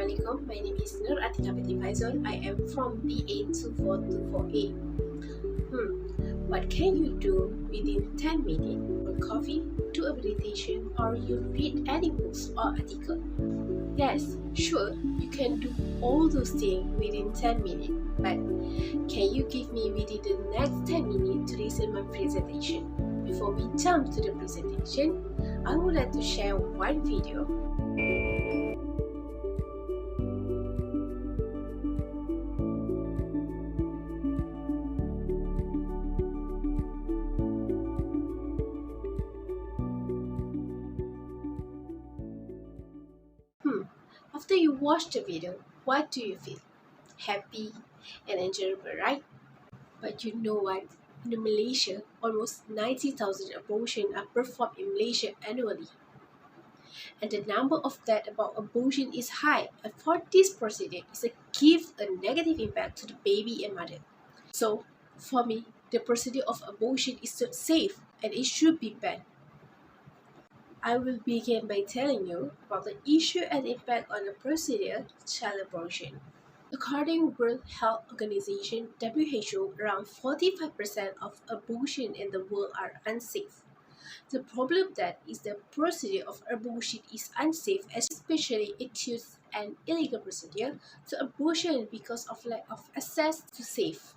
Assalamualaikum. My name is Nur Atika Binti Faizal. I am from BA2424A. What can you do within 10 minutes? Or coffee, do a meditation, or you read any books or article? Yes, sure, you can do all those things within 10 minutes. But can you give me within the next 10 minutes to listen my presentation? Before we jump to the presentation, I would like to share one video. After you watch the video, what do you feel? Happy and enjoyable, right? But you know what? In Malaysia, almost 90,000 abortions are performed in Malaysia annually. And the number of deaths about abortion is high, and for this procedure, it gives a negative impact to the baby and mother. So, for me, the procedure of abortion is not safe and it should be banned. I will begin by telling you about the issue and impact on the procedure child abortion. According to World Health Organization (WHO), around 45% of abortions in the world are unsafe. The problem that is the procedure of abortion is unsafe, especially it used an illegal procedure to abortion because of lack of access to safe.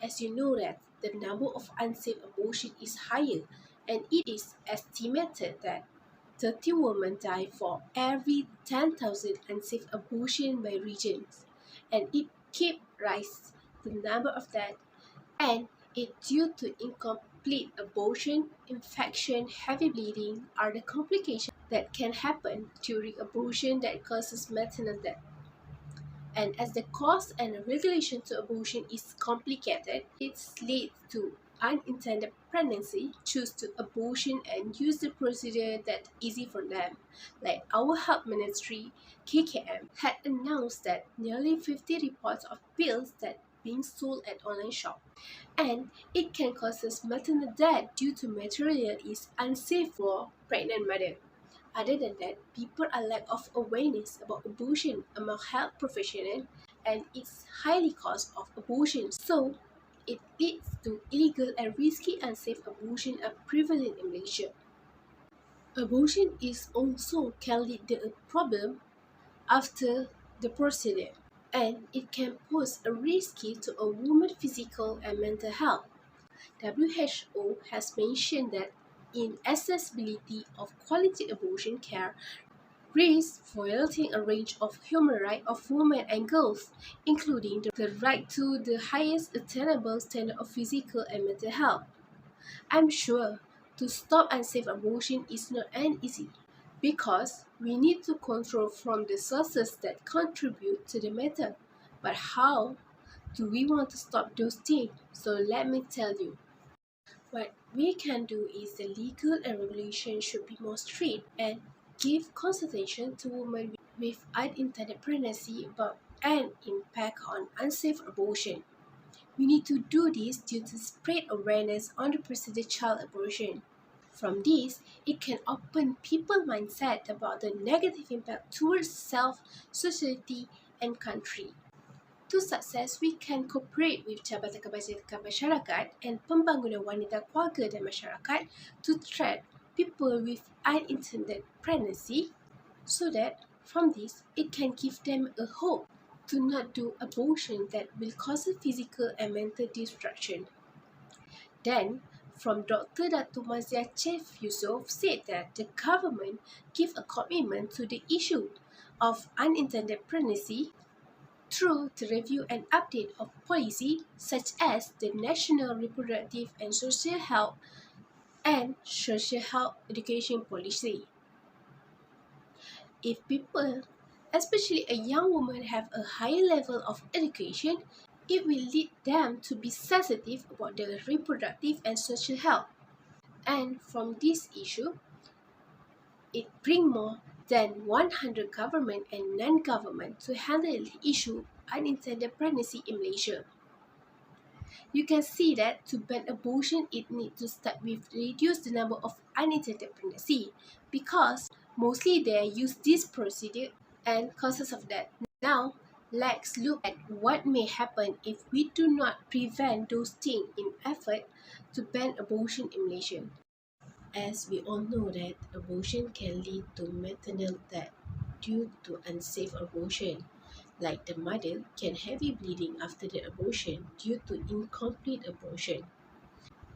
As you know that the number of unsafe abortion is higher, and it is estimated that 30 women die for every 10,000 unsafe abortions by regions, and it keeps rising the number of that, and it due to incomplete abortion, infection, heavy bleeding are the complications that can happen during abortion that causes maternal death. And as the cost and regulation to abortion is complicated, it leads to unintended pregnancy, choose to abortion and use the procedure that easy for them. Like our health ministry, KKM, had announced that nearly 50 reports of pills that being sold at online shop. And it can cause maternal death due to material is unsafe for pregnant mother. Other than that, people are lack of awareness about abortion among health professionals and its highly cost of abortion. So, it leads to illegal and risky unsafe abortion are prevalent in Malaysia. Abortion is also can lead to a problem after the procedure, and it can pose a risk to a woman's physical and mental health. WHO has mentioned that inaccessibility of quality abortion care risks violating a range of human rights of women and girls, including the right to the highest attainable standard of physical and mental health. I'm sure to stop unsafe abortion is not an easy, because we need to control from the sources that contribute to the matter. But how do we want to stop those things? So let me tell you. What we can do is the legal and regulation should be more strict and give consultation to women with unintended pregnancy about an impact on unsafe abortion. We need to do this due to spread awareness on the procedure child abortion. From this, it can open people's mindset about the negative impact towards self, society, and country. To success, we can cooperate with Jabatan Kebajikan Masyarakat and Pembangunan Wanita Keluarga dan Masyarakat to track people with unintended pregnancy, so that from this, it can give them a hope to not do abortion that will cause physical and mental destruction. Then, from Dr. Dato Mazia Chief Yusof said that the government give a commitment to the issue of unintended pregnancy through the review and update of policy such as the National Reproductive and Social Health and Social Health Education Policy. If people, especially a young woman, have a higher level of education, it will lead them to be sensitive about their reproductive and social health. And from this issue, it brings more than 100 government and non-government to handle the issue unintended pregnancy in Malaysia. You can see that to ban abortion, it needs to start with reduce the number of unintended pregnancy, because mostly they use this procedure and causes of death. Now, let's look at what may happen if we do not prevent those things in effort to ban abortion in Malaysia. As we all know that abortion can lead to maternal death due to unsafe abortion, like the mother can heavy bleeding after the abortion due to incomplete abortion.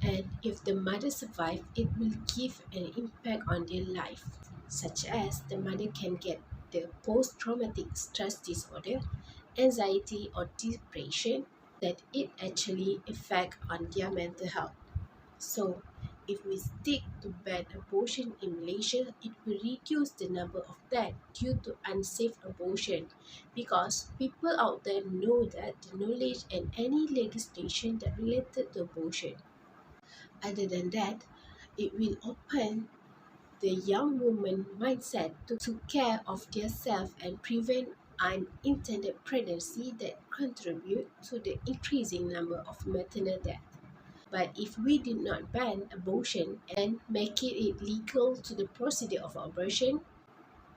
And if the mother survives, it will give an impact on their life, such as the mother can get the post-traumatic stress disorder, anxiety or depression that it actually affect on their mental health. So, if we stick to ban abortion in Malaysia, it will reduce the number of deaths due to unsafe abortion because people out there know that the knowledge and any legislation that related to abortion. Other than that, it will open the young woman mindset to care of themselves and prevent unintended pregnancy that contribute to the increasing number of maternal death. But if we did not ban abortion and make it illegal to the procedure of abortion,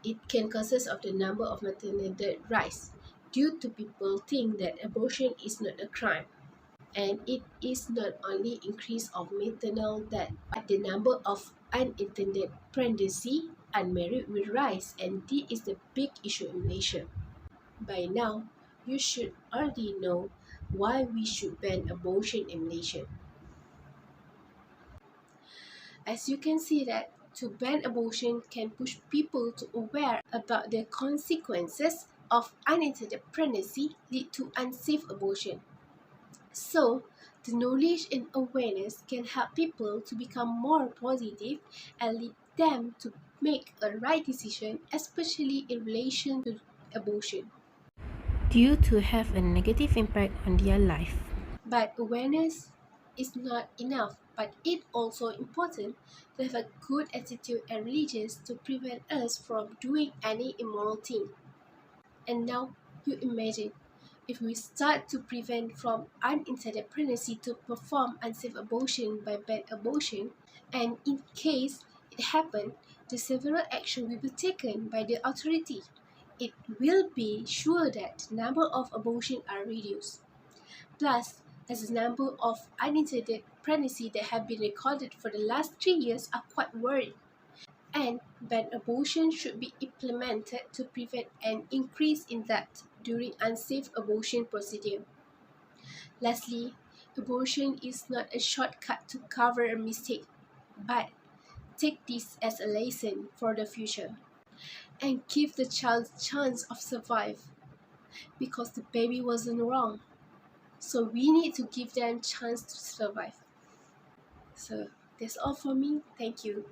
it can causes of the number of maternal death rise due to people think that abortion is not a crime. And it is not only increase of maternal death, but the number of unintended pregnancy unmarried will rise, and this is the big issue in Malaysia. By now, you should already know why we should ban abortion in Malaysia. As you can see that to ban abortion can push people to aware about the consequences of unintended pregnancy lead to unsafe abortion. So, the knowledge and awareness can help people to become more positive and lead them to make a right decision, especially in relation to abortion. due to have a negative impact on their life. But awareness is not enough, but it also important to have a good attitude and religious to prevent us from doing any immoral thing. And now you imagine if we start to prevent from unintended pregnancy to perform unsafe abortion by bad abortion, and in case it happen, the several action will be taken by the authority. It will be sure that the number of abortion are reduced. Plus, as the number of unintended pregnancy that have been recorded for the last 3 years are quite worrying, and ban abortion should be implemented to prevent an increase in death during unsafe abortion procedure. Lastly, abortion is not a shortcut to cover a mistake, but take this as a lesson for the future and give the child chance of survive because the baby wasn't wrong. So we need to give them chance to survive. So that's all for me. Thank you.